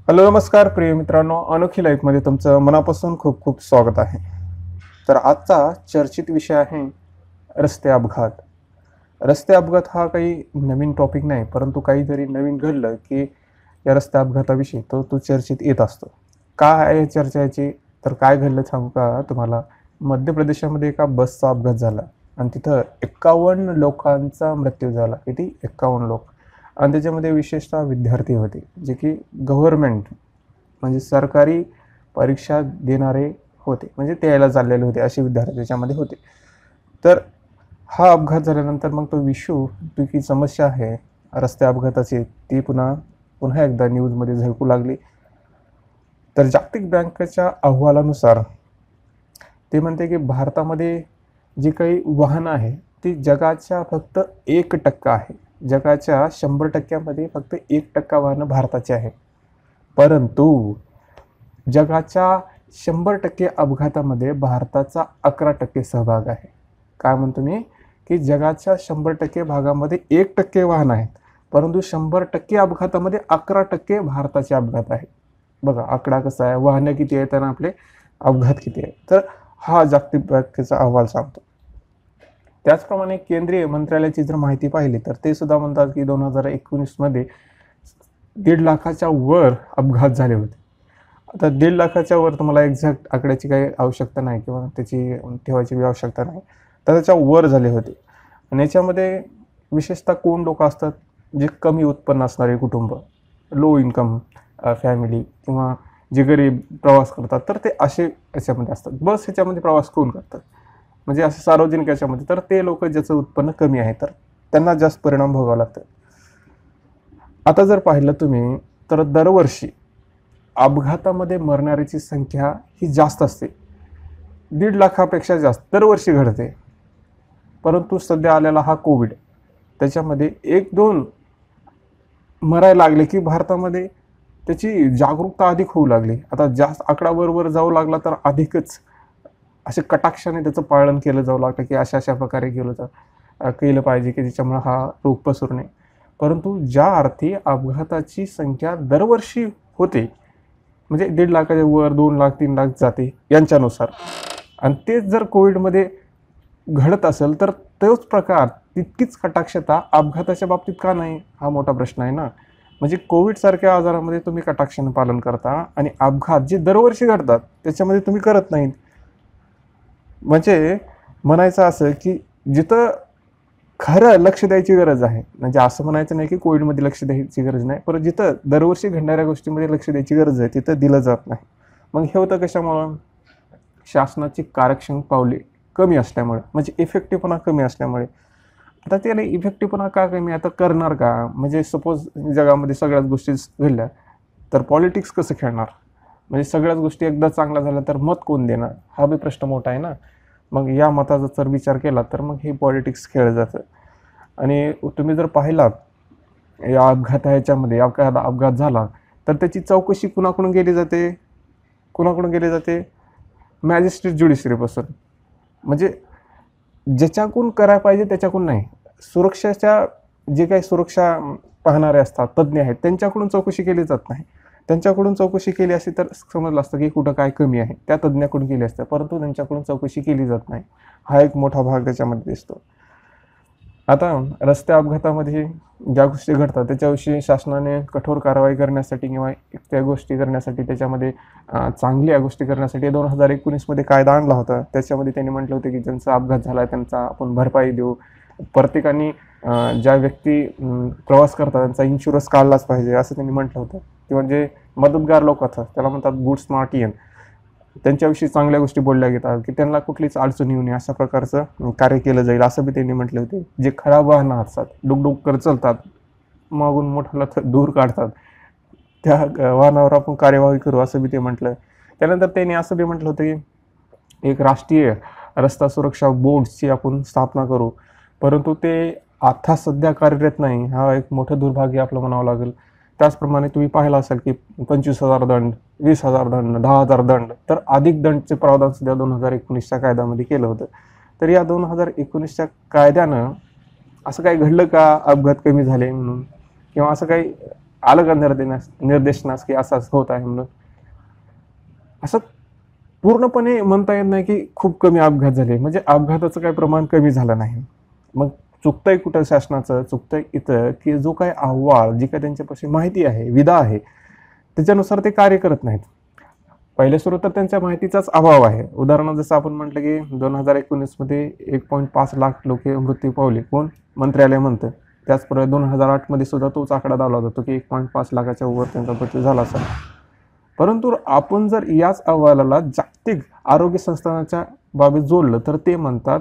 Hello नमस्कार प्रिय मित्रांनो, अनोखी लाईफमध्ये तुमचं मनापासून खूप खूप स्वागत आहे. तर आजचा चर्चित विषय आहे रस्ते अपघात. रस्ते अपघात हा काही नवीन टॉपिक नाही, परंतु काहीतरी नवीन घडलं की या रस्ते अपघाताविषयी तो चर्चेत येत असतो. का आहे चर्चा याची? तर काय घडलं सांगू का तुम्हाला? मध्य प्रदेशामध्ये एका बसचा अपघात झाला आणि तिथं 51 लोकांचा मृत्यू झाला. किती? 51 लोक. आणि त्याच्यामध्ये विशेषतः विद्यार्थी होते, जे की गव्हर्नमेंट म्हणजे सरकारी परीक्षा देणारे होते, म्हणजे ते यायला चाललेले होते, असे विद्यार्थी त्याच्यामध्ये होते. तर हा अपघात झाल्यानंतर मग तो इश्यू, ती समस्या आहे रस्ते अपघाताची, ती पुन्हा पुन्हा एकदा न्यूजमध्ये झळकू लागली. तर जागतिक बँकेच्या अहवालानुसार ते म्हणते की भारतामध्ये जी काही वाहनं आहे ती जगाच्या फक्त 1% आहे. जगाच्या 100%मध्ये फक्त 1% वाहनं भारताची आहे. परंतु जगाच्या 100% अपघातामध्ये भारताचा 11% सहभाग आहे. काय म्हणतो मी? की जगाच्या 100% भागामध्ये 1% वाहन आहेत, परंतु 100% अपघातामध्ये 11% भारताचे अपघात आहेत. बघा आकडा कसा आहे, वाहनं किती आहेत आणि आपले अपघात किती आहेत. तर हा जागतिक बँकेचा अहवाल सांगतो. त्याचप्रमाणे केंद्रीय मंत्रालयाची जर माहिती पाहिली तर ते सुद्धा म्हणतात की 2019 मध्ये 1.5 लाखाच्या वर अपघात झाले होते. आता 1.5 लाखाच्या वर तुम्हाला एक्झॅक्ट आकड्याची काही आवश्यकता नाही किंवा त्याची ठेवायची आवश्यकता नाही, तर त्याच्या वर झाले होते. आणि याच्यामध्ये विशेषतः कोण लोक असतात? जे कमी उत्पन्न असणारे कुटुंब, लो इन्कम फॅमिली, किंवा जे गरीब प्रवास करतात, तर ते असे याच्यामध्ये असतात. बस ह्याच्यामध्ये प्रवास कोण करतात? म्हणजे असं सार्वजनिक याच्यामध्ये, तर ते लोक ज्याचं उत्पन्न कमी आहे, तर त्यांना जास्त परिणाम भोगावा लागतात. आता जर पाहिलं तुम्ही तर दरवर्षी अपघातामध्ये मरणाऱ्याची संख्या ही जास्त असते, 1.5 लाखापेक्षा जास्त दरवर्षी घडते. परंतु सध्या आलेला हा कोविड, त्याच्यामध्ये 1-2 मरायला लागले की भारतामध्ये त्याची जागरूकता अधिक होऊ लागली. आता जास्त आकडा वर जाऊ लागला तर अधिकच असे कटाक्षाने त्याचं पालन केलं जाऊ लागतं की अशा प्रकारे केलं पाहिजे की ज्याच्यामुळे हा रोग पसरू नये. परंतु ज्या अर्थी अपघाताची संख्या दरवर्षी होते, म्हणजे 1.5 लाखाच्या वर 2 लाख 3 लाख जाते यांच्यानुसार, आणि तेच जर कोविडमध्ये घडत असेल तर तोच प्रकार, तितकीच कटाक्षता अपघाताच्या बाबतीत का नाही, हा मोठा प्रश्न आहे ना. म्हणजे कोविडसारख्या आजारामध्ये तुम्ही कटाक्षाने पालन करता आणि अपघात जे दरवर्षी घडतात त्याच्यामध्ये तुम्ही करत नाहीत. म्हणजे म्हणायचं असं की जिथं खरं लक्ष द्यायची गरज आहे, म्हणजे असं म्हणायचं नाही की कोविडमध्ये लक्ष द्यायची गरज नाही, पण जिथं दरवर्षी घडणाऱ्या गोष्टीमध्ये लक्ष द्यायची गरज आहे तिथं दिलं जात नाही. मग हे होतं कशामुळं? शासनाची कार्यक्षम पावले कमी असल्यामुळे, म्हणजे इफेक्टिव्हपणा कमी असल्यामुळे. आता त्याला इफेक्टिव्हपणा का कमी? आता करणार का? म्हणजे सपोज जगामध्ये सगळ्याच गोष्टी घडल्या तर पॉलिटिक्स कसं खेळणार? म्हणजे सगळ्याच गोष्टी एकदा चांगल्या झाल्या तर मत कोण देणार? हा बी प्रश्न मोठा आहे ना. मग या मताचा जर विचार केला तर मग हे पॉलिटिक्स खेळलं जातं. आणि तुम्ही जर पाहिलात या ह्याच्यामध्ये अपघात झाला तर त्याची चौकशी कुणाकडून केली जाते? कुणाकडून केली जाते? मॅजिस्ट्रेट ज्युडिशरीपासून. म्हणजे ज्याच्याकडून करायला पाहिजे त्याच्याकडून नाही. सुरक्षाच्या जे काही सुरक्षा पाहणारे असतात, तज्ज्ञ आहेत, त्यांच्याकडून चौकशी केली जात नाही. त्यांच्याकडून चौकशी केली असती तर समजलं असतं की कुठं काय कमी आहे, त्या तज्ज्ञाकडून केली असतं, परंतु त्यांच्याकडून चौकशी केली जात नाही. हा एक मोठा भाग त्याच्यामध्ये दिसतो. आता रस्ते अपघातामध्ये ज्या गोष्टी घडतात त्याच्याविषयी शासनाने कठोर कारवाई करण्यासाठी किंवा त्या गोष्टी करण्यासाठी, त्याच्यामध्ये चांगल्या गोष्टी करण्यासाठी 2019 कायदा आणला होता. त्याच्यामध्ये त्यांनी म्हटलं होतं की ज्यांचा अपघात झाला त्यांचा आपण भरपाई देऊ. प्रत्येकाने ज्या व्यक्ती प्रवास करतात त्यांचा इन्शुरन्स काढलाच पाहिजे असं त्यांनी म्हटलं होतं. किंवा जे मदतगार लोक असतात त्याला म्हणतात गुड स्मार्टियन, त्यांच्याविषयी चांगल्या गोष्टी बोलल्या गेतात की त्यांना कुठलीच अडचण येऊ नये अशा प्रकारचं कार्य केलं जाईल असं बी त्यांनी म्हटले होते. जे खराब वाहनं असतात, डुकडुक करत चालतात, मागून मोठाला दूर काढतात, त्या वाहनावर आपण कार्यवाही करू असं बी ते म्हटलं. त्यानंतर त्यांनी असं बी म्हटलं होतं की एक राष्ट्रीय रस्ता सुरक्षा बोर्डची आपण स्थापना करू, परंतु ते आता सध्या कार्यरत नाही. हा एक मोठं दुर्भाग्य आपलं म्हणावं लागेल. त्याचप्रमाणे तुम्ही पाहिलं असेल की 25,000 दंड, 20,000 दंड, 10,000 दंड, तर अधिक दंडचे प्रावधान सुद्धा 2019च्या कायद्यामध्ये केलं होतं. तर या 2019च्या कायद्यानं असं काही घडलं का अपघात कमी झाले म्हणून, किंवा असं काही आलं का निर्देशनास की असंच होत आहे म्हणून? असं पूर्णपणे म्हणता येत नाही की खूप कमी अपघात झाले, म्हणजे अपघाताचं काही प्रमाण कमी झालं नाही. मग चुकतंय कुठं शासनाचं? चुकतंय इथं की जो काही अहवाल, जी काही त्यांच्यापाशी माहिती आहे, विधा आहे, त्याच्यानुसार ते कार्य करत नाहीत. पहिले सुरू तर त्यांच्या माहितीचाच अभाव आहे. उदाहरणार्थ जसं आपण म्हटलं की 2019 मध्ये 1.5 लाख लोके मृत्यू पावले. कोण? मंत्रालय म्हणतं. त्याचप्रमाणे 2008 मध्ये सुद्धा तोच आकडा लावला जातो की 1.5 लाखाच्या वर त्यांचा मृत्यू झाला असेल. परंतु आपण जर याच अहवालाला जागतिक आरोग्य संस्थानाच्या बाबतीत जोडलं तर ते म्हणतात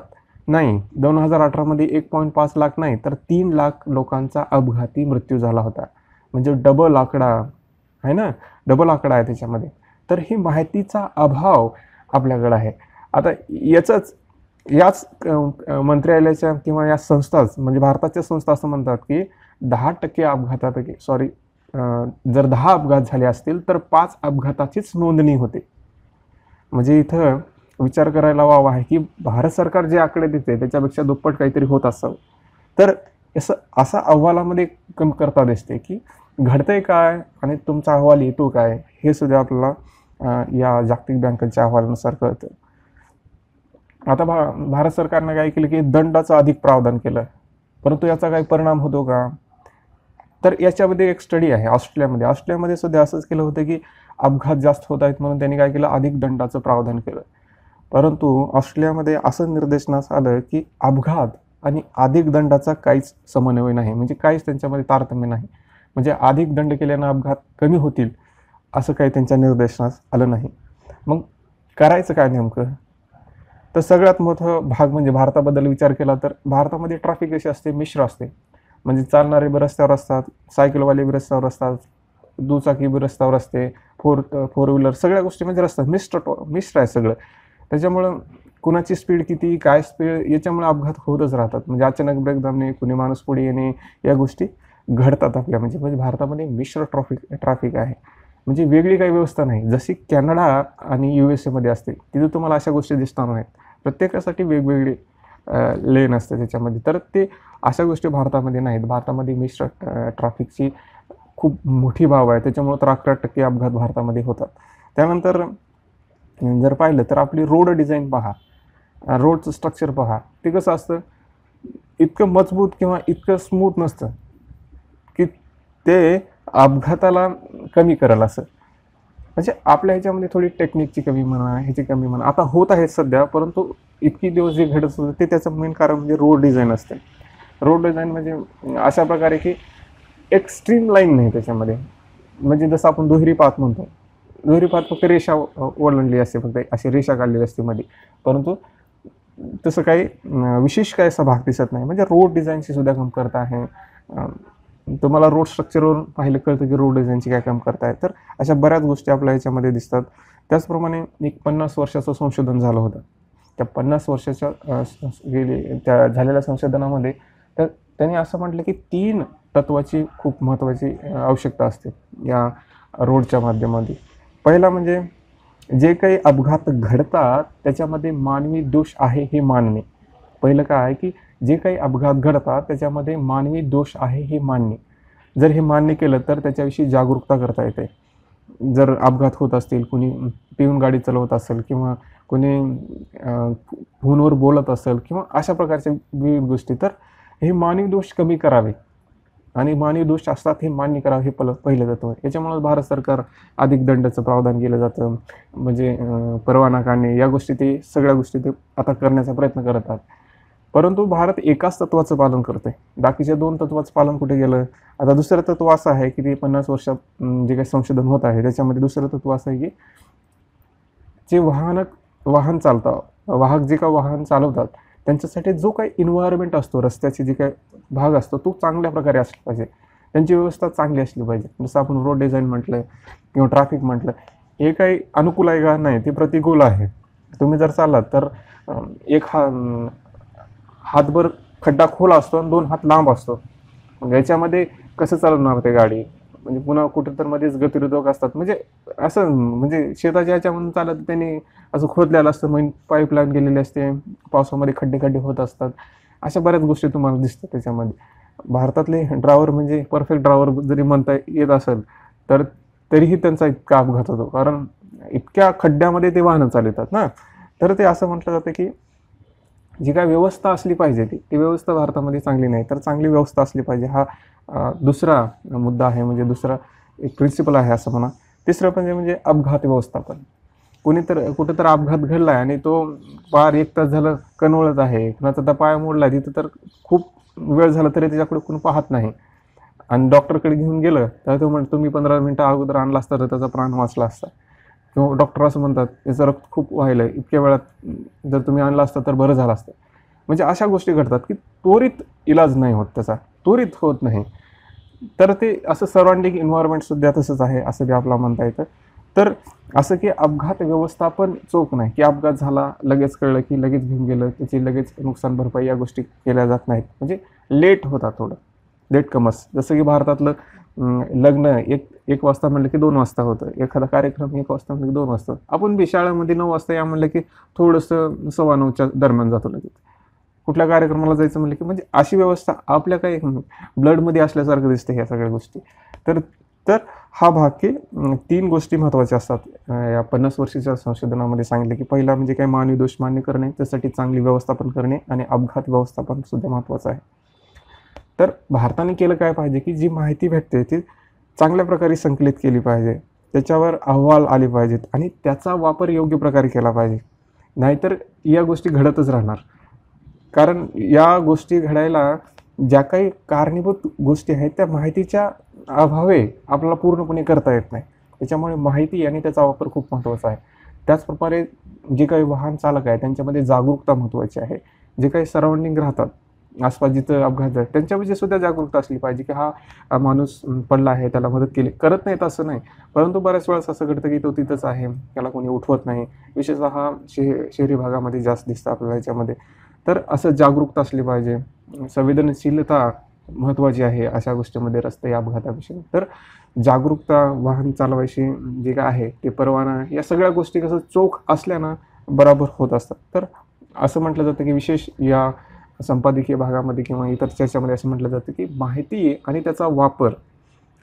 नाही, 2018 मध्ये 1.5 लाख नाही तर 3 लाख लोकांचा अपघाती मृत्यू झाला होता. म्हणजे डबल आकडा आहे ना, डबल आकडा आहे त्याच्यामध्ये. तर ही माहितीचा अभाव आपल्याकडे आहे. आता याच मंत्रालयाच्या किंवा या संस्थाच, म्हणजे भारताच्या संस्था असं म्हणतात की 10% अपघातापैकी जर 10 अपघात झाले असतील तर 5 अपघाताचीच नोंदणी होते. म्हणजे इथं विचार करायला वाव आहे की भारत सरकार जे आकडे देते त्याच्यापेक्षा दुप्पट काहीतरी होत असावं. तर असा अहवालामध्ये कमतरता दिसते की घडतंय काय आणि तुमचा अहवाल येतो काय, हे सुद्धा आपल्याला या जागतिक बँकेच्या अहवालानुसार कळतं. आता भारत सरकारनं काय केलं की दंडाचं अधिक प्रावधान केलं, परंतु याचा काही परिणाम होतो का? तर याच्यामध्ये एक स्टडी आहे ऑस्ट्रेलियामध्ये सुद्धा असंच केलं होतं की अपघात जास्त होत आहेत म्हणून त्यांनी काय केलं, अधिक दंडाचं प्रावधान केलं. परंतु ऑस्ट्रेलियामध्ये असं निर्देशनास आलं की अपघात आणि अधिक दंडाचा काहीच समन्वय नाही, म्हणजे काहीच त्यांच्यामध्ये तारतम्य नाही. म्हणजे अधिक दंड केल्यानं अपघात कमी होतील असं काही त्यांच्या निर्देशनास आलं नाही. मग करायचं काय नेमकं? तर सगळ्यात मोठं भाग म्हणजे भारताबद्दल विचार केला तर भारतामध्ये ट्रॅफिक कशी असते, मिश्र असते. म्हणजे चालणारे बी रस्त्यावर असतात, सायकलवाले बी रस्त्यावर असतात, दुचाकी बी रस्त्यावर असते, फोर व्हीलर, सगळ्या गोष्टी म्हणजे रस्ता मिश्र आहे सगळं. त्याच्यामुळं कुणाची स्पीड किती, काय स्पीड, याच्यामुळे अपघात होतच राहतात. म्हणजे अचानक ब्रेक दाबणे, कुणी माणूस पुढे येणे, या गोष्टी घडतात आपल्या. म्हणजे भारतामध्ये मिश्र ट्रॅफिक आहे. म्हणजे वेगळी काही व्यवस्था नाही. जशी कॅनडा आणि USA मध्ये असते तिथे तुम्हाला अशा गोष्टी दिसणार नाहीत. प्रत्येकासाठी वेगवेगळी लेन असते त्याच्यामध्ये. तर ते अशा गोष्टी भारतामध्ये नाहीत. भारतामध्ये मिश्र ट्रॅफिकची खूप मोठी बाब आहे. त्याच्यामुळे तर 11% अपघात भारतामध्ये होतात. त्यानंतर जर पाहिलं तर आपली रोड डिझाईन पहा, रोडचं स्ट्रक्चर पहा. ते कसं असतं, इतकं मजबूत किंवा इतकं स्मूथ नसतं की ते अपघाताला कमी करेल असं. म्हणजे आपल्या ह्याच्यामध्ये थोडी टेक्निकची कमी म्हणा, ह्याची कमी म्हणा, आता होत आहे सध्या. परंतु इतकी दिवस जे घडत होतं ते त्याचं मेन कारण म्हणजे रोड डिझाईन असते. रोड डिझाईन म्हणजे अशा प्रकारे की एक स्ट्रीम लाईन नाही त्याच्यामध्ये. म्हणजे जसं आपण दुहेरी पाथ म्हणतो, दुहेरी पाथ फक्त रेषा ओलांडली असते, फक्त अशी रेषा काढलेली असते मध्ये. परंतु तसं काही विशेष काय असा भाग दिसत नाही. म्हणजे रोड डिझाईनची सुद्धा कमतरता आहे. तुम्हाला रोड स्ट्रक्चरवरून पाहिलं कळतं की रोड डिझाईनची काय कमतरता आहे. तर अशा बऱ्याच गोष्टी आपल्या याच्यामध्ये दिसतात. त्याचप्रमाणे एक 50 वर्षाचं संशोधन झालं होतं. त्या 50 वर्षाच्या त्या झालेल्या संशोधनामध्ये तर त्यांनी असं म्हटलं की 3 तत्वाची खूप महत्त्वाची आवश्यकता असते या रोडच्या माध्यमामध्ये. पहिला म्हणजे जे काही अपघात घडतात त्याच्यामध्ये मानवी दोष आहे हे मानणे. पहिलं काय आहे की जे काही अपघात घडतात त्याच्यामध्ये मानवी दोष आहे हे मानणे. जर हे मान्य केलं तर त्याच्याविषयी जागरूकता करता येते. जर अपघात होत असतील, कुणी पिऊन गाडी चालवत असेल किंवा कुणी फोनवर बोलत असेल किंवा अशा प्रकारच्या विविध गोष्टी, तर हे मानवी दोष कमी करावे आणि मानवी दोष असतात हे मान्य करावं, हे पहिलं तत्व आहे. याच्यामुळे भारत सरकार अधिक दंडाचं प्रावधान केलं जातं. म्हणजे परवाना काढणे, या गोष्टी ते सगळ्या गोष्टी ते आता करण्याचा प्रयत्न करतात. परंतु भारत एकाच तत्वाचं पालन करते, बाकीच्या 2 तत्वाचं पालन कुठे गेलं? आता दुसरं तत्व असं आहे की ते 50 वर्षात जे काही संशोधन होत आहे त्याच्यामध्ये दुसरं तत्व असं आहे की जे वाहन चालतात, वाहक जे काही वाहन चालवतात त्यांच्यासाठी जो काही एन्व्हायरमेंट असतो, रस्त्याची जे काही भाग असतो तो चांगल्या प्रकारे असला पाहिजे. त्यांची व्यवस्था चांगली असली पाहिजे. जसं आपण रोड डिझाईन म्हटलं किंवा ट्रॅफिक म्हटलं, हे काही अनुकूल आहे का? नाही, ते प्रतिकूल आहे. तुम्ही जर चाललात तर एक हातभर खड्डा खोल असतो आणि 2 हात लांब असतो. मग याच्यामध्ये कसं चालवणार ते गाडी? म्हणजे पुन्हा कुठं तर मध्येच गतिरोधक असतात. म्हणजे असं म्हणजे शेताच्या ह्याच्यामधून चालत त्यांनी असं खोदलेलं असतं, मग पाईपलाईन गेलेली असते, पावसामध्ये खड्डे होत असतात. अशा बऱ्याच गोष्टी तुम्हाला दिसतात त्याच्यामध्ये. भारतातले ड्रायव्हर म्हणजे परफेक्ट ड्रायव्हर जरी म्हणता येत असेल तर तरीही त्यांचा इतका अपघात होतो, कारण इतक्या खड्ड्यामध्ये ते वाहनं चालवतात ना. तर ते असं म्हटलं जातं की जी काय व्यवस्था असली पाहिजे ती व्यवस्था भारतामध्ये चांगली नाही. तर चांगली व्यवस्था असली पाहिजे, हा दुसरा मुद्दा आहे, म्हणजे दुसरा एक प्रिन्सिपल आहे असं म्हणा. तिसरं म्हणजे अपघात व्यवस्थापन. कुठं तर अपघात घडला आहे आणि तो पार 1 तास झालं कणवळत आहे, कुणाचा तर पाय मोडला, तिथं तर खूप वेळ झाला तरी त्याच्याकडे कोणी पाहत नाही आणि डॉक्टरकडे घेऊन गेलं तर तो म्हणतो तुम्ही 15 मिनिटं अगोदर आणला असता तर त्याचा प्राण वाचला असता, किंवा डॉक्टर असं म्हणतात याचं रक्त खूप व्हायलं, इतक्या वेळात जर तुम्ही आणला असता तर बरं झालं असतं. म्हणजे अशा गोष्टी घडतात की त्वरित इलाज नाही होत, त्याचा त्वरित होत नाही. तर ते असं सराउंडिंग एन्व्हायरमेंटसुद्धा तसंच आहे असं बी आपला म्हणता येतं. तर असं की अपघात व्यवस्थापन चोख नाही, की अपघात झाला लगेच कळलं की लगेच घेऊन गेलं, त्याची लगेच नुकसान भरपाई या गोष्टी केल्या जात नाहीत, म्हणजे लेट होतात, थोडं लेट कमर्स. जसं की भारतातलं लग्न एक वाजता म्हणलं की 2 वाजता होतं, एखादा कार्यक्रम 1 वाजता म्हणलं की 2 वाजता. आपण बी शाळेमध्ये 9 वाजता या म्हणलं की थोडंसं 9:15च्या दरम्यान जातो लगेच. कुठल्या कार्यक्रमाला जायचं म्हणलं की म्हणजे अशी व्यवस्था आपल्या काही ब्लडमध्ये असल्यासारखं दिसतं ह्या सगळ्या गोष्टी. तर तर हा भाग की 3 गोष्टी महत्त्वाच्या असतात या 50 वर्षाच्या संशोधनामध्ये सांगितलं, की पहिला म्हणजे काय मानवी दोष मान्य करणे, त्यासाठी चांगली व्यवस्थापन करणे आणि अपघात व्यवस्थापन सुद्धा महत्त्वाचं आहे. तर भारताने केलं काय पाहिजे, की जी माहिती भेटते ती चांगल्या प्रकारे संकलित केली पाहिजे, त्याच्यावर अहवाल आले पाहिजेत आणि त्याचा वापर योग्य प्रकारे केला पाहिजे. नाहीतर या गोष्टी घडतच राहणार. कारण या गोष्टी घडायला ज्या काही कारणीभूत गोष्टी आहेत त्या माहितीच्या अभावे आपल्याला पूर्णपणे करता येत नाही. त्याच्यामुळे माहिती आणि त्याचा वापर खूप महत्त्वाचा आहे. त्याचप्रकारे जे काही वाहन चालक आहे त्यांच्यामध्ये जागरूकता महत्त्वाची आहे. जे काही सराउंडिंग राहतात, आसपास जिथं अपघात झाले त्यांच्याविषयी सुद्धा जागरूकता असली पाहिजे, की हा माणूस पडला आहे, त्याला मदत केली. करत नाहीत असं नाही, परंतु बऱ्याच वेळेस असं घडतं की तो तिथंच आहे, त्याला कोणी उठवत नाही. विशेषतः शहरी भागामध्ये जास्त दिसतं आपल्याला याच्यामध्ये. तर असं जागरूकता असली पाहिजे. संवेदनशीलता महत्त्वाची आहे अशा गोष्टीमध्ये, रस्ते अपघाताविषयी. तर जागरूकता, वाहन चालवायची जे काय आहे ते परवाना, या सगळ्या गोष्टी कसं चोख असल्यानं बरोबर होत असतात. तर असं म्हटलं जातं की विशेष या संपादकीय भागामध्ये किंवा इतर चर्चामध्ये असं म्हटलं जातं की माहिती आणि त्याचा वापर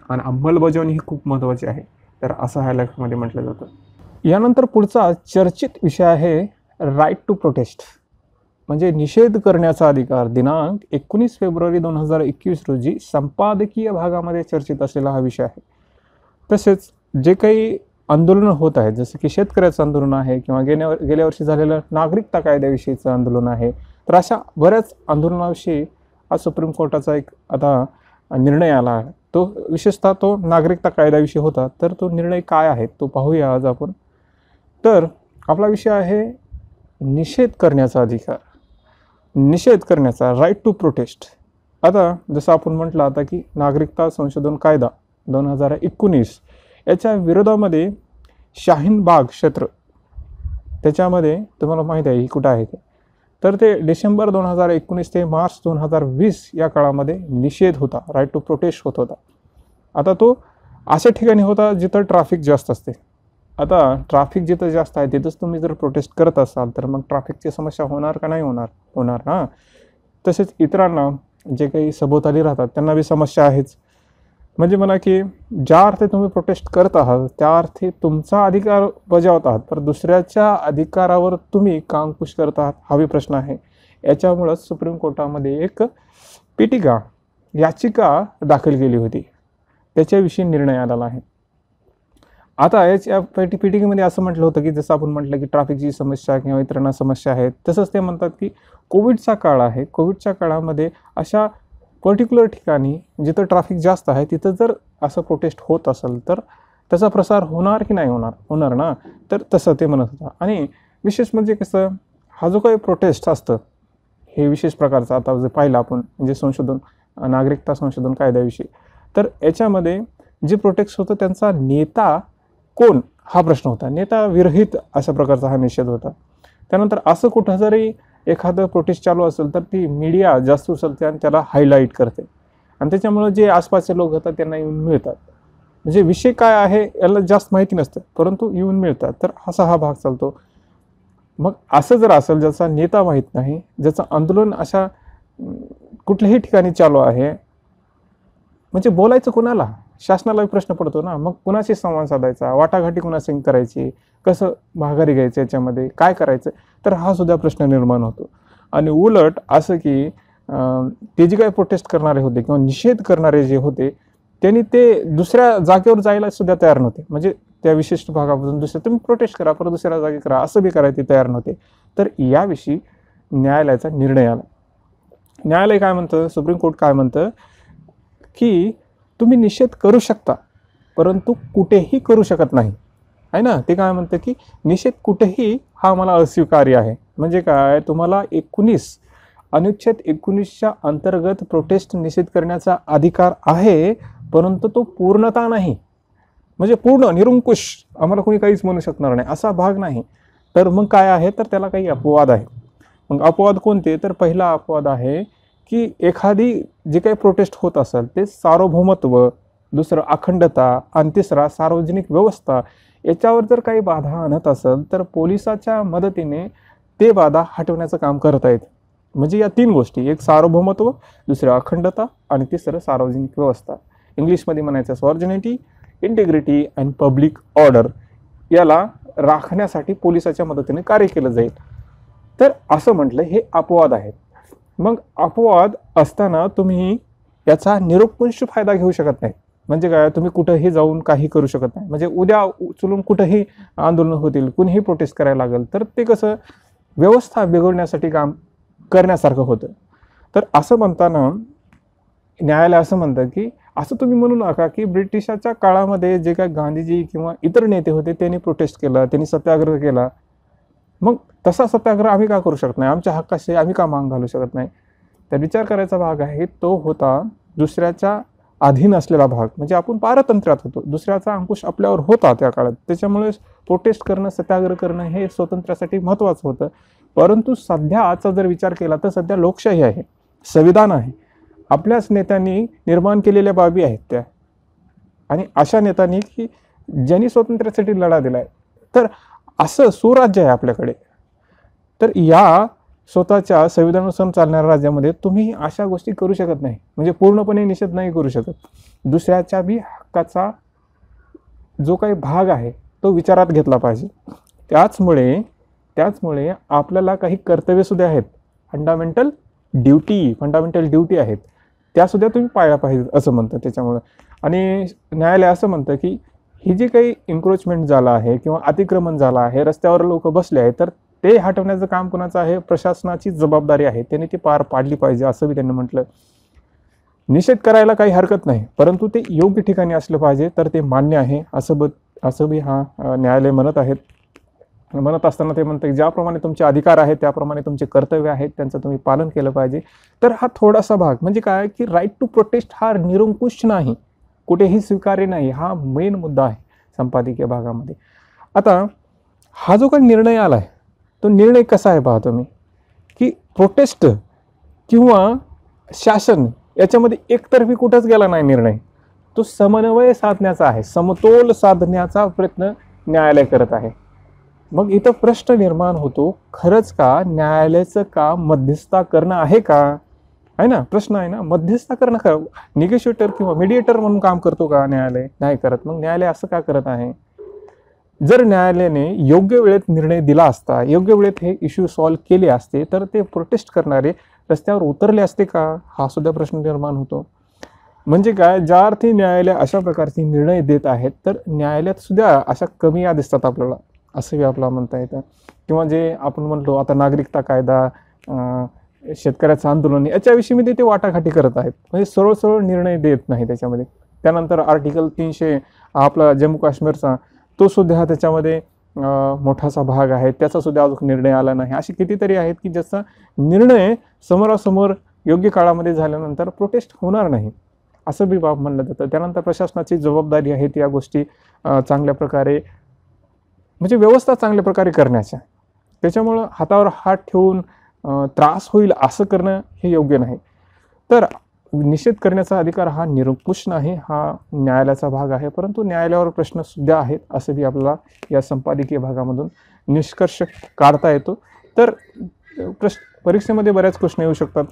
आणि अंमलबजावणी ही खूप महत्त्वाची आहे. तर असं ह्या लेखामध्ये म्हटलं जातं. यानंतर पुढचा चर्चित विषय आहे राईट टू प्रोटेस्ट, म्हणजे निषेध करण्याचा अधिकार. दिनांक 19 फेब्रुवारी 2021 रोजी संपादकीय भागामध्ये चर्चित असलेला हा विषय आहे. तसेच जे काही आंदोलनं होत आहेत, जसं की शेतकऱ्याचं आंदोलन आहे किंवा गेल्या वर्षी झालेलं नागरिकता कायद्याविषयीचं आंदोलन आहे, तर अशा बऱ्याच आंदोलनाविषयी आज सुप्रीम कोर्टाचा एक आता निर्णय आला आहे. तो विशेषतः तो नागरिकता कायद्याविषयी होता. तर तो निर्णय काय आहे तो पाहूया आज आपण. तर आपला विषय आहे निषेध करण्याचा अधिकार, निषेध करण्याचा, राईट टू प्रोटेस्ट. आता जसं आपण म्हटलं आता की नागरिकता संशोधन कायदा 2019 याच्या विरोधामध्ये शाहीन बाग क्षेत्र, त्याच्यामध्ये तुम्हाला माहीत आहे ही कुठं आहे ते, तर ते डिसेंबर 2019 ते मार्च 2020 या काळामध्ये निषेध होता, राईट टू प्रोटेस्ट होत होता. आता तो अशा ठिकाणी होता जिथं ट्रॅफिक जास्त असते. आता ट्रॅफिक जिथं जास्त आहे तिथंच तुम्ही जर प्रोटेस्ट करत असाल तर मग ट्रॅफिकची समस्या होणार का नाही होणार ना. तसेच इतरांना जे काही सभोवताली राहतात त्यांना बी समस्या आहेच. म्हणजे म्हणा की ज्या अर्थी तुम्ही प्रोटेस्ट करत आहात त्या अर्थी तुमचा अधिकार बजावत आहात, तर दुसऱ्याच्या अधिकारावर तुम्ही का अंकुश करत आहात हा बी प्रश्न आहे. याच्यामुळंच सुप्रीम कोर्टामध्ये एक याचिका दाखल केली होती, त्याच्याविषयी निर्णय आलेला आहे. आता याच्या पीटिकेमध्ये असं म्हटलं होतं की जसं आपण म्हटलं की ट्रॅफिकची समस्या किंवा इतरांना समस्या आहेत, तसंच ते म्हणतात की कोविडचा काळ आहे, कोविडच्या काळामध्ये अशा पर्टिक्युलर ठिकाणी जिथं ट्रॅफिक जास्त आहे तिथं जर असं प्रोटेस्ट होत असेल तर त्याचा प्रसार होणार की नाही होणार ना. तर तसं ते म्हणत होतं. आणि विशेष म्हणजे कसं, हा जो काही प्रोटेस्ट असतं हे विशेष प्रकारचं आता जे पाहिलं आपण म्हणजे संशोधन, नागरिकता संशोधन कायद्याविषयी, तर याच्यामध्ये जे प्रोटेस्ट होतं त्यांचा नेता कोण हा प्रश्न होता. नेता विरहित अशा प्रकारचा हा निषेध होता. त्यानंतर असं कुठं जरी एखादं प्रोटेस्ट चालू असेल तर ती मीडिया जास्त उचलते आणि त्याला हायलाईट करते आणि त्याच्यामुळं जे आसपासचे लोक होतात त्यांना येऊन मिळतात. म्हणजे विषय काय आहे याला जास्त माहिती नसतं परंतु येऊन मिळतात. तर असा हा भाग चालतो. मग असं जर असेल ज्याचा नेता माहीत नाही, ज्याचं आंदोलन अशा कुठल्याही ठिकाणी चालू आहे, म्हणजे बोलायचं कुणाला? शासनाला प्रश्न पडतो ना. मग कुणाशी संवाद साधायचा, वाटाघाटी कुणाशी करायची, कसं माघारी घ्यायचं, याच्यामध्ये काय करायचं, तर हा सुद्धा प्रश्न निर्माण होतो. आणि उलट असं की ते जे काही प्रोटेस्ट करणारे होते किंवा निषेध करणारे जे होते, त्यांनी ते दुसऱ्या जागेवर जायला सुद्धा तयार नव्हते. म्हणजे त्या विशिष्ट भागापासून दुसऱ्या तुम्ही प्रोटेस्ट करा, परत दुसऱ्या जागी करा, असं बी करायला ते तयार नव्हते. तर याविषयी न्यायालयाचा निर्णय आला. न्यायालय काय म्हणतं, सुप्रीम कोर्ट काय म्हणतं की तुम्ही निषेध करू शकता, परंतु कुठेही करू शकत नाही, आहे ना. ते काय म्हणतं की निषेध कुठेही हा मला अस्वीकार्य आहे. म्हणजे काय, तुम्हाला अनुच्छेद 19च्या अंतर्गत प्रोटेस्ट निषेध करण्याचा अधिकार आहे, परंतु तो पूर्णता नाही. म्हणजे पूर्ण निरंकुश आम्हाला कोणी काहीच म्हणू शकणार नाही असा भाग नाही. तर मग काय आहे, तर त्याला काही अपवाद आहे. मग अपवाद कोणते, तर पहिला अपवाद आहे की एखादी जे काही प्रोटेस्ट होत असेल ते सार्वभौमत्व, दुसरं अखंडता, आणि तिसरा सार्वजनिक व्यवस्था याच्यावर जर काही बाधा आणत असेल तर पोलिसाच्या मदतीने ते बाधा हटवण्याचं काम करता येतं. म्हणजे या 3 गोष्टी, एक सार्वभौमत्व, दुसरं अखंडता, आणि तिसरं सार्वजनिक व्यवस्था. इंग्लिशमध्ये म्हणायचं सॉर्जनिटी, इंटिग्रिटी अँड पब्लिक ऑर्डर, याला राखण्यासाठी पोलिसाच्या मदतीने कार्य केलं जाईल. तर असं म्हटलं हे अपवाद आहेत. मग अपवाद असताना तुम्ही याचा निरंकुश फायदा घेऊ शकत नाही. म्हणजे काय, तुम्ही कुठंही जाऊन काही करू शकत नाही. म्हणजे उद्या उचलून कुठंही आंदोलन होतील, कुणीही प्रोटेस्ट करायला लागेल, तर ते कसं व्यवस्था बिघडण्यासाठी काम करण्यासारखं होतं. तर असं म्हणताना न्यायालय असं म्हणतं की असं तुम्ही म्हणू नका की ब्रिटिशाच्या काळामध्ये जे काही गांधीजी किंवा इतर नेते होते त्यांनी प्रोटेस्ट केला, त्यांनी सत्याग्रह केला, मग तसा सत्याग्रह आम्ही का करू शकत नाही, आमच्या हक्काशी आम्ही का माग घालू शकत नाही. तर विचार करायचा भाग आहे तो होता दुसऱ्याच्या अधीन असलेला भाग. म्हणजे आपण पारतंत्र्यात होतो, दुसऱ्याचा अंकुश आपल्यावर होता त्या काळात. त्याच्यामुळे प्रोटेस्ट करणं, सत्याग्रह करणं हे स्वातंत्र्यासाठी महत्त्वाचं होतं. परंतु सध्या आजचा जर विचार केला तर सध्या लोकशाही आहे, संविधान आहे, आपल्याच नेत्यांनी निर्माण केलेल्या बाबी आहेत त्या, आणि अशा नेत्यांनी की ज्यांनी स्वातंत्र्यासाठी लढा दिलाय. तर असं सुराज्य आहे आपल्याकडे. तर या स्वतःच्या संविधानानुसार चालणाऱ्या राज्यामध्ये तुम्ही अशा गोष्टी करू शकत नाही. म्हणजे पूर्णपणे निषेध नाही करू शकत. दुसऱ्याच्या बी हक्काचा जो काही भाग आहे तो विचारात घेतला पाहिजे. त्याचमुळे आपल्याला काही कर्तव्यसुद्धा आहेत, फंडामेंटल ड्युटी आहेत, त्यासुद्धा तुम्ही पाळल्या पाहिजेत असं म्हणतं त्याच्यामुळं. आणि न्यायालय असं म्हणतं की ही जी काही एन्क्रोचमेंट झालं आहे किंवा अतिक्रमण झालं आहे, रस्त्यावर लोक बसले आहेत, तर ते हटवण्याचं काम कोणाचं आहे, प्रशासनाची जबाबदारी आहे, त्यांनी ती पार पाडली पाहिजे असं बी त्यांनी म्हटलं. निषेध करायला काही हरकत नाही, परंतु ते योग्य ठिकाणी असलं पाहिजे, तर ते मान्य आहे असं बी हा न्यायालय म्हणत आहेत. म्हणत असताना ते म्हणते ज्याप्रमाणे तुमचे अधिकार आहेत त्याप्रमाणे तुमचे कर्तव्य आहेत, त्यांचं तुम्ही पालन केलं पाहिजे. तर हा थोडासा भाग म्हणजे काय की राईट टू प्रोटेस्ट हा निरंकुश नाही, कुठेही स्वीकार्य नाही, हा मेन मुद्दा आहे संपादकीय भागामध्ये. आता हा जो काही निर्णय आला आहे तो निर्णय कसा आहे पाहतो मी, की प्रोटेस्ट किंवा शासन याच्यामध्ये एकतर्फी कुठंच गेला नाही निर्णय, तो समन्वय साधण्याचा आहे, समतोल साधण्याचा प्रयत्न न्यायालय करत आहे. मग इथं प्रश्न निर्माण होतो, खरंच का न्यायालयाचं काम मध्यस्थता करणं आहे का, आहे ना, प्रश्न आहे ना. मध्यस्थता करणं का, निगोशिएटर किंवा मीडिएटर म्हणून काम करतो का न्यायालय, नाही करत. मग न्यायालय असं का करत आहे. जर न्यायालयाने योग्य वेळेत निर्णय दिला असता, योग्य वेळेत हे इश्यू सॉल्व्ह केले असते, तर ते प्रोटेस्ट करणारे रस्त्यावर उतरले असते का, हा सुद्धा प्रश्न निर्माण होतो. म्हणजे काय, ज्या अर्थी न्यायालय अशा प्रकारचे निर्णय देत आहेत, तर न्यायालयात सुद्धा अशा कमी या दिसतात आपल्याला, असंही आपल्याला म्हणता येतं. किंवा जे आपण म्हणतो आता नागरिकता कायदा, शेतकऱ्याचं आंदोलन, याच्याविषयी मी ते वाटाघाटी करत आहेत. म्हणजे सरळ निर्णय देत नाही त्याच्यामध्ये. त्यानंतर आर्टिकल 300 आपला जम्मू काश्मीरचा, तो सुद्धा त्याच्यामध्ये मोठासा भाग आहे, त्याचा सुद्धा अजून निर्णय आला नाही. असे कितीतरी आहेत की ज्याचा निर्णय समोरासमोर योग्य काळामध्ये झाल्यानंतर प्रोटेस्ट होणार नाही असं बी बाब म्हणलं जातं. त्यानंतर प्रशासनाची जबाबदारी आहे त्या गोष्टी चांगल्या प्रकारे, म्हणजे व्यवस्था चांगल्या प्रकारे करण्याच्या. त्याच्यामुळं हातावर हात ठेवून त्रास होईल असं करणं हे योग्य नाही. तर निषेध करण्याचा अधिकार हा निरंकुश नाही, हा न्यायालयाचा भाग आहे. परंतु न्यायालयावर प्रश्न सुद्धा आहेत असं बी आपल्याला या संपादकीय भागामधून निष्कर्ष काढता येतो. तर परीक्षेमध्ये बऱ्याच प्रश्न येऊ शकतात.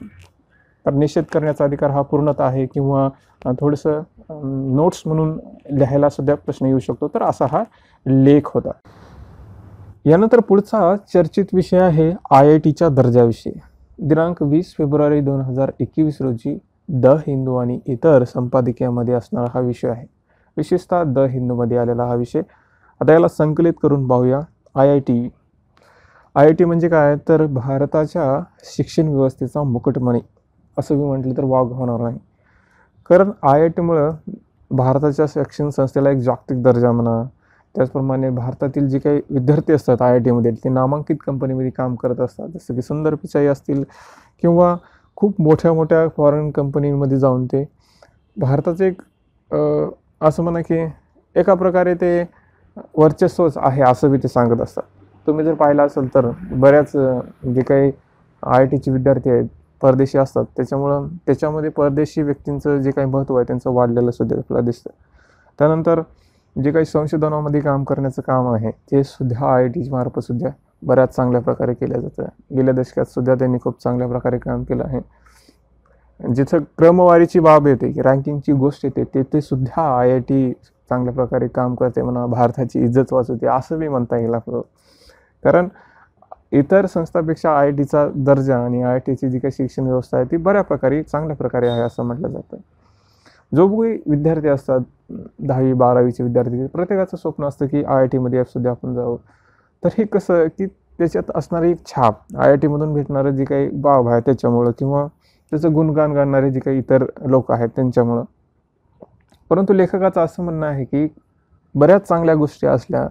तर निषेध करण्याचा अधिकार हा पूर्णतः आहे किंवा थोडंसं नोट्स म्हणून लिहायला सुद्धा प्रश्न येऊ शकतो. तर असा हा लेख होता. यानंतर पुढचा चर्चित विषय आहे IITच्या दर्जाविषयी. दिनांक 20 फेब्रुवारी 2021 रोजी द हिंदू आणि इतर संपादकीयामध्ये असणारा हा विषय आहे. विशेषतः द हिंदूमध्ये आलेला हा विषय. आता याला संकलित करून पाहूया. IIT म्हणजे काय, तर भारताच्या शिक्षण व्यवस्थेचा मुकुटमणी असं मी म्हटलं तर वाव होणार नाही. कारण IITमुळं भारताच्या शिक्षण संस्थेला एक जागतिक दर्जा म्हणा, त्याचप्रमाणे भारतातील जे काही विद्यार्थी असतात IITमध्ये ते नामांकित कंपनीमध्ये काम करत असतात, जसं की सुंदर पिचाई असतील किंवा खूप मोठ्या मोठ्या फॉरेन कंपनीमध्ये जाऊन ते भारताचे एक असं म्हणा की एका प्रकारे ते वर्चस्वच आहे असं बी ते सांगत असतात. तुम्ही जर पाहिलं असेल तर बऱ्याच जे काही IITचे विद्यार्थी आहेत परदेशी असतात, त्याच्यामध्ये परदेशी व्यक्तींचं जे काही महत्त्व आहे त्यांचं वाढलेलं सुद्धा आपल्याला दिसतं. त्यानंतर जे काही संशोधनामध्ये काम करण्याचं काम आहे ते सुद्धा IIT मार्फत सुद्धा बऱ्याच चांगल्या प्रकारे केलं जातं. गेल्या दशकात सुद्धा त्यांनी खूप चांगल्या प्रकारे काम केलं आहे. जिथं क्रमवारीची बाब येते की रँकिंगची गोष्ट येते ते सुद्धा IIT चांगल्या प्रकारे काम करते म्हणा, भारताची इज्जत वाचवते असं बी म्हणता येईल आपलं. कारण इतर संस्थांपेक्षा IITचा दर्जा आणि IITची जी काही शिक्षण व्यवस्था आहे ती बऱ्या प्रकारे चांगल्या प्रकारे आहे असं म्हटलं जातं. जो काही विद्यार्थी असतात 10वी 12वीचे विद्यार्थी, प्रत्येकाचं स्वप्न असतं की IITमध्ये सुद्धा आपण जावं. तर हे कसं की त्याच्यात असणारी एक छाप, IITमधून भेटणारं जे काही बाब आहे त्याच्यामुळं किंवा त्याचं गुणगान गाणारे जे काही इतर लोक आहेत त्यांच्यामुळं. परंतु लेखकाचं असं म्हणणं आहे की बऱ्याच चांगल्या गोष्टी असल्या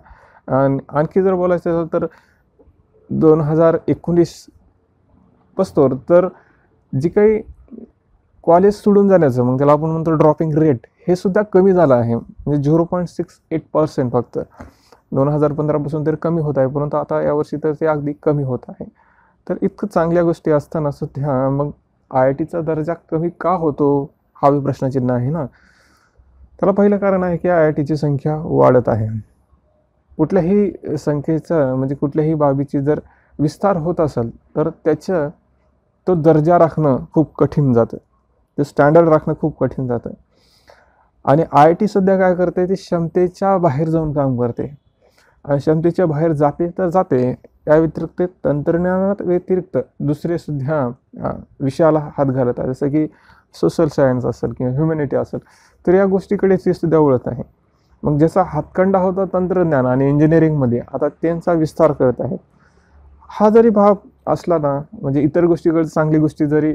आणि आणखी जर बोलायचं असेल तर 2019 पस्तोर तर जी काही कॉलेज सोडून जाण्याचं मग त्याला आपण म्हणतो ड्रॉपिंग रेट हे सुद्धा कमी झालं आहे. म्हणजे 0.68% फक्त 2015पासून तर कमी होत आहे, परंतु आता यावर्षी तर ते अगदी कमी होत आहे. तर इतकं चांगल्या गोष्टी असताना सुद्धा मग IITचा दर्जा कमी का होतो हा बी प्रश्नचिन्ह आहे ना. त्याला पहिलं कारण आहे की IITची संख्या वाढत आहे. कुठल्याही संख्येचं म्हणजे कुठल्याही बाबीची जर विस्तार होत असेल तर तो दर्जा राखणं खूप कठीण जातं, ते स्टँडर्ड राखणं खूप कठीण जातं. आणि IIT सध्या काय करते, ते क्षमतेच्या बाहेर जाऊन काम करते आणि क्षमतेच्या बाहेर जाते तर जाते. त्या व्यतिरिक्त तंत्रज्ञानात व्यतिरिक्त दुसरे सुद्धा विषयाला हात घालत आहे, जसं की सोशल सायन्स असेल किंवा ह्युमॅनिटी असेल, तर या गोष्टीकडे ते सुद्धा वळत आहे. मग ज्याचा हातखंडा होता तंत्रज्ञान आणि इंजिनिअरिंगमध्ये आता त्यांचा विस्तार करत आहेत. हा जरी भाव असला ना, म्हणजे इतर गोष्टीकडे चांगली गोष्टी जरी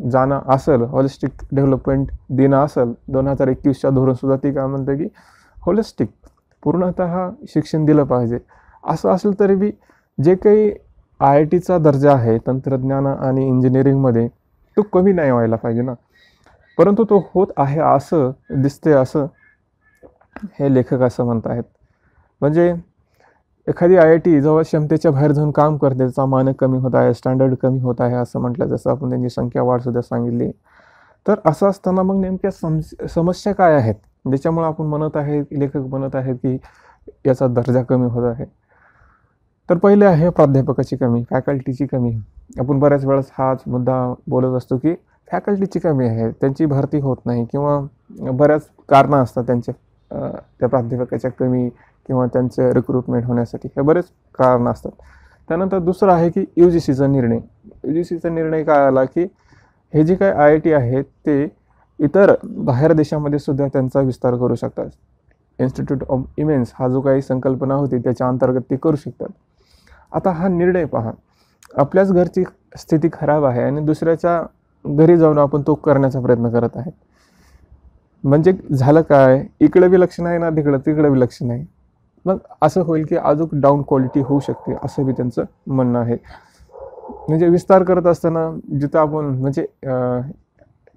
जाणं असेल, होलिस्टिक डेव्हलपमेंट देणं असेल, 2021च्या धोरणसुद्धा ती काय म्हणतं की होलिस्टिक पूर्णतः शिक्षण दिलं पाहिजे. असं असेल तरी बी जे काही IITचा दर्जा आहे तंत्रज्ञान आणि इंजिनिअरिंगमध्ये तो कमी नाही व्हायला पाहिजे ना, परंतु तो होत आहे असं दिसते, असं हे लेखक असं म्हणत आहेत. म्हणजे एखादी IIT जेव्हा क्षमतेच्या बाहेर जाऊन काम करते त्याचा मानक कमी होत आहे, स्टँडर्ड कमी होत आहे असं म्हटलं, जसं आपण त्यांची संख्या वाढसुद्धा सांगितली. तर असं असताना मग नेमक्या समस्या काय आहेत ज्याच्यामुळे आपण म्हणत आहे, लेखक म्हणत आहेत की याचा दर्जा कमी होत आहे. तर पहिले आहे प्राध्यापकाची कमी, फॅकल्टीची कमी. आपण बऱ्याच वेळेस हाच मुद्दा बोलत असतो की फॅकल्टीची कमी आहे, त्यांची भरती होत नाही किंवा बऱ्याच कारणं असतात त्या प्राध्यापकाच्या कमी किंवा त्यांचे रिक्रुटमेंट होण्यासाठी, हे बरेच कारणं असतात. त्यानंतर दुसरं आहे की UGCचा निर्णय. UGCचा निर्णय काय आला की हे जे काही IIT आहेत ते इतर बाहेर देशामध्ये सुद्धा त्यांचा विस्तार करू शकतात. इन्स्टिट्यूट ऑफ इमेन्स हा जो काही संकल्पना होती त्याच्या अंतर्गत ते करू शकतात. आता हा निर्णय पहा, आपल्याच घरची स्थिती खराब आहे आणि दुसऱ्याच्या घरी जाऊन आपण तो करण्याचा प्रयत्न करत आहे. म्हणजे झालं काय, इकडे बी लक्ष नाही ना, तिकडे बी लक्ष नाही. मग असं होईल की अजून डाऊन क्वालिटी होऊ शकते असं बी त्यांचं म्हणणं आहे. म्हणजे विस्तार करत असताना जिथं आपण म्हणजे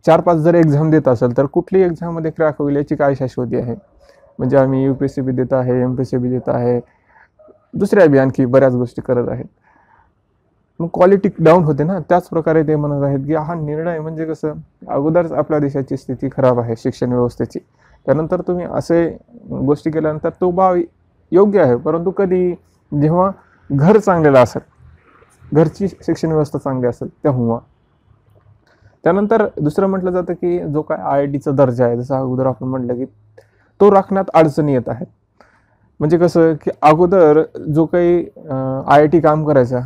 4-5 जर एक्झाम देत असेल तर कुठली एक्झाममध्ये क्रॅक होईल याची काय शाश्वती आहे. म्हणजे आम्ही UPSC बी देत आहे, MPSC बी देत आहे, दुसऱ्या बी आणखी बऱ्याच गोष्टी करत आहेत, मग क्वालिटी डाऊन होते ना. त्याच प्रकारे ते म्हणत आहेत की हा निर्णय म्हणजे कसं, अगोदरच आपल्या देशाची स्थिती खराब आहे शिक्षण व्यवस्थेची, त्यानंतर तुम्ही असे गोष्टी केल्यानंतर तो भाव योग्य आहे, परंतु कधी जेव्हा घर चांगलेलं असेल, घरची शिक्षण व्यवस्था चांगली असेल तेव्हा. त्यानंतर दुसरं म्हटलं जातं की जो काय IITचा दर्जा आहे, जसं अगोदर आपण म्हटलं की तो राखण्यात अडचणी येत आहेत. म्हणजे कसं की अगोदर जो काही IIT काम करायचा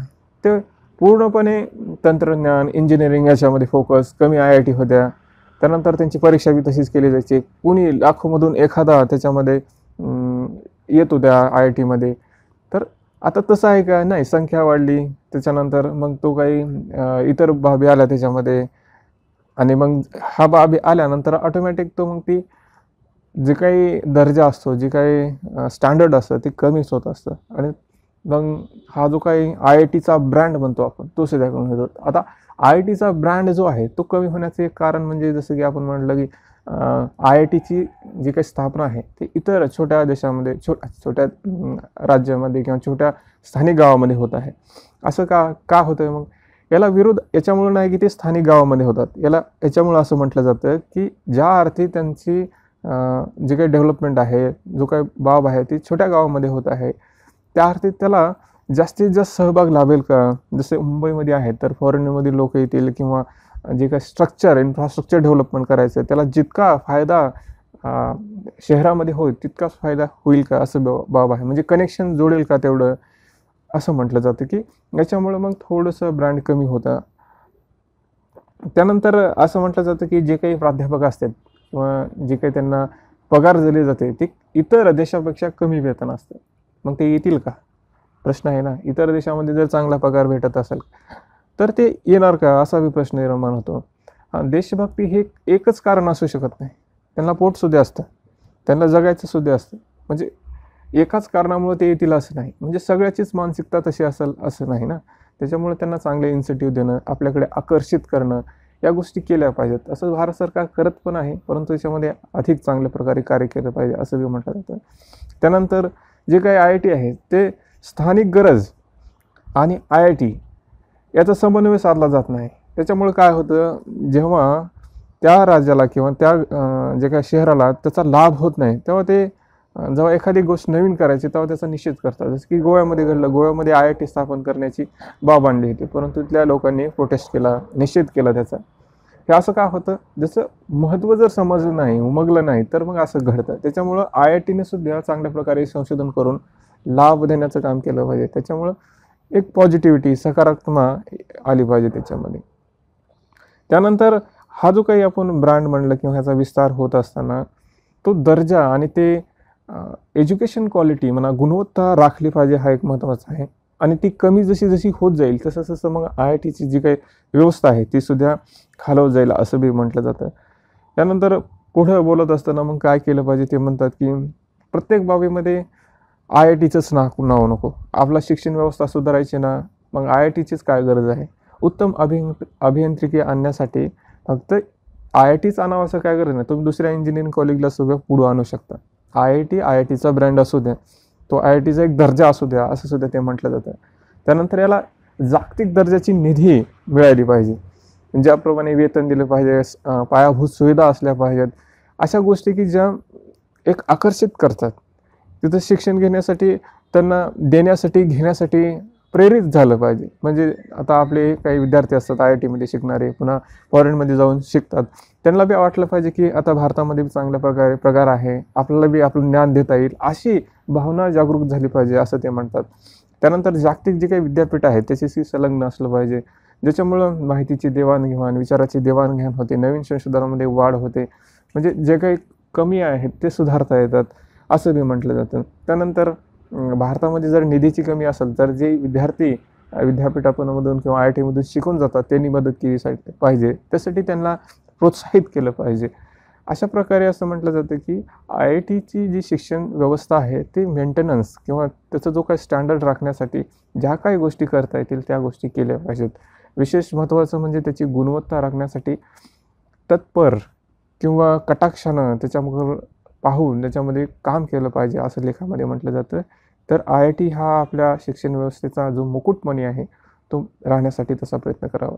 ते पूर्णपणे तंत्रज्ञान, इंजिनिअरिंग याच्यामध्ये फोकस, कमी IIT होत्या. त्यानंतर त्यांची परीक्षा बी तशीच केली जायची. कुणी लाखोमधून एखादा त्याच्यामध्ये येत होत्या IITमध्ये. तर आता तसं आहे का? नाही, संख्या वाढली. त्याच्यानंतर मग तो काही इतर बाबी आल्या त्याच्यामध्ये आणि मग हा बाबी आल्यानंतर ऑटोमॅटिक तो मग ती जे काही दर्जा असतो, जे काही स्टँडर्ड असतं ते कमीच होत असतं आणि मग हा जो काही IITचा ब्रँड म्हणतो आपण तो सुद्धा कमी होतो. आता IITचा ब्रँड जो आहे तो कमी होण्याचं एक कारण म्हणजे जसं की आपण म्हटलं की IITची जी काही स्थापना आहे ती इतर छोट्या देशामध्ये छोट्या राज्यामध्ये किंवा छोट्या स्थानिक गावामध्ये होत आहे. असं का का होतं मग? याला विरोध याच्यामुळे नाही की ते स्थानिक गावामध्ये होतात. याच्यामुळं असं म्हटलं जातं की ज्या अर्थी त्यांची जे काही डेव्हलपमेंट आहे, जो काही बाब आहे ती छोट्या गावामध्ये होत आहे, त्या अर्थी त्याला जास्तीत जास्त सहभाग लाभेल का? जसे मुंबईमध्ये आहे तर फॉरेनमधील लोक येतील किंवा जे काही इन्फ्रास्ट्रक्चर डेव्हलपमेंट करायचं आहे त्याला जितका फायदा शहरामध्ये होईल तितकाच फायदा होईल का असं बाब आहे. म्हणजे कनेक्शन जोडेल का तेवढं असं म्हटलं जातं की याच्यामुळं मग थोडंसं ब्रँड कमी होतं. त्यानंतर असं म्हटलं जातं की जे काही प्राध्यापक असतात किंवा जे काही त्यांना पगार दिले जाते ते इतर देशापेक्षा कमी वेतन असतं. मग ते येतील का? प्रश्न आहे ना. इतर देशामध्ये जर चांगला पगार भेटत असेल तर ते येणार का असा बी प्रश्न निर्माण होतो. देशभक्ती हे एकच कारण असू शकत नाही. त्यांना पोटसुद्धा असतं, त्यांना जगायचं सुद्धा असतं. म्हणजे एकाच कारणामुळे ते येतील असं नाही. म्हणजे सगळ्याचीच मानसिकता तशी असेल असं नाही ना. त्याच्यामुळे त्यांना चांगले इन्सेंटिव्ह देणं, आपल्याकडे आकर्षित करणं या गोष्टी केल्या पाहिजेत. असं भारत सरकार करत पण आहे, परंतु याच्यामध्ये अधिक चांगल्या प्रकारे कार्य केलं पाहिजे असं बी म्हटलं जातं. त्यानंतर जे काही IIT आहे ते स्थानिक गरज आणि IIT याचा समन्वय साधला जात नाही. त्याच्यामुळे काय होतं, जेव्हा त्या राज्याला किंवा त्या जे काही शहराला त्याचा लाभ होत नाही तेव्हा ते जेव्हा एखादी गोष्ट नवीन करायची तेव्हा त्याचा निषेध करतात. जसं की गोव्यामध्ये घडलं. गोव्यामध्ये IIT स्थापन करण्याची बाब आणली होती, परंतु तिथल्या लोकांनी प्रोटेस्ट केला, निषेध केला त्याचा. हे असं का होतं? जसं महत्त्व जर समजलं नाही, उमगलं नाही तर मग असं घडतं. त्याच्यामुळं IITने सुद्धा चांगल्या प्रकारे संशोधन करून लाभ देण्याचं काम केलं पाहिजे. त्याच्यामुळं एक पॉझिटिव्हिटी, सकारात्मक आली पाहिजे त्याच्यामध्ये. त्यानंतर हा जो काही आपण ब्रँड म्हणलं किंवा ह्याचा विस्तार होत असताना तो दर्जा आणि ते एज्युकेशन क्वालिटी म्हणा, गुणवत्ता राखली पाहिजे हा एक महत्त्वाचा आहे. आणि ती कमी जशी होत जाईल तसं मग IITची जी काही व्यवस्था आहे ती सुद्धा खालवत जाईल असं बी म्हटलं जातं. त्यानंतर पुढं बोलत असताना मग काय केलं पाहिजे ते म्हणतात की प्रत्येक बाबीमध्ये IITचंच नाव नको. आपला शिक्षण व्यवस्था सुधारायची ना, मग IITचीच काय गरज आहे? उत्तम अभियांत्रिकी आणण्यासाठी फक्त IITच आणावं असं काय गरज नाही. तुम्ही दुसऱ्या इंजिनिअरिंग कॉलेजला सुद्धा पुढं आणू शकता. IITचा ब्रँड असू द्या, तो IITचा एक दर्जा असू द्या असं सुद्धा ते म्हटलं जातं. त्यानंतर याला जागतिक दर्जाची निधी मिळाली पाहिजे. ज्याप्रमाणे वेतन दिलं पाहिजे, पायाभूत सुविधा असल्या पाहिजेत. अशा गोष्टी की ज्या एक आकर्षित करतात. तिथं शिक्षण घेण्यासाठी, त्यांना देण्यासाठी, घेण्यासाठी प्रेरित झालं पाहिजे. म्हणजे आता आपले काही विद्यार्थी असतात IITमध्ये शिकणारे, पुन्हा फॉरेनमध्ये जाऊन शिकतात. त्यांना बी वाटलं पाहिजे की आता भारतामध्ये बी चांगल्या प्रकारे पगार आहे, आपल्याला बी आपलं ज्ञान देता येईल, अशी भावना जागरूक झाली पाहिजे असं ते म्हणतात. त्यानंतर जागतिक जे काही विद्यापीठ आहे त्याच्याशी संलग्न असलं पाहिजे, ज्याच्यामुळं माहितीची देवाणघेवाण, विचाराची देवाणघेवाण होते, नवीन संशोधनामध्ये वाढ होते. म्हणजे जे काही कमी आहेत ते सुधारता येतात असं बी म्हटलं जातं. त्यानंतर भारतामध्ये जर निधीची कमी असेल तर जे विद्यार्थी विद्यापीठामधून किंवा IITमधून शिकून जातात त्यांनी मदत केली पाहिजे. त्यासाठी त्यांना प्रोत्साहित केलं पाहिजे. अशा प्रकारे असं म्हटलं जातं की IITची जी शिक्षण व्यवस्था आहे ती मेंटेनन्स किंवा त्याचा जो काही स्टँडर्ड राखण्यासाठी ज्या काही गोष्टी करता येतील त्या गोष्टी केल्या पाहिजेत. विशेष महत्त्वाचं म्हणजे त्याची गुणवत्ता राखण्यासाठी तत्पर किंवा कटाक्षानं त्याच्यामुळं पाहून त्याच्यामध्ये काम केलं पाहिजे असं लेखामध्ये म्हटलं जातं. तर IIT हा आपल्या शिक्षण व्यवस्थेचा जो मुकुटमणी आहे तो राहण्यासाठी तसा प्रयत्न करावा.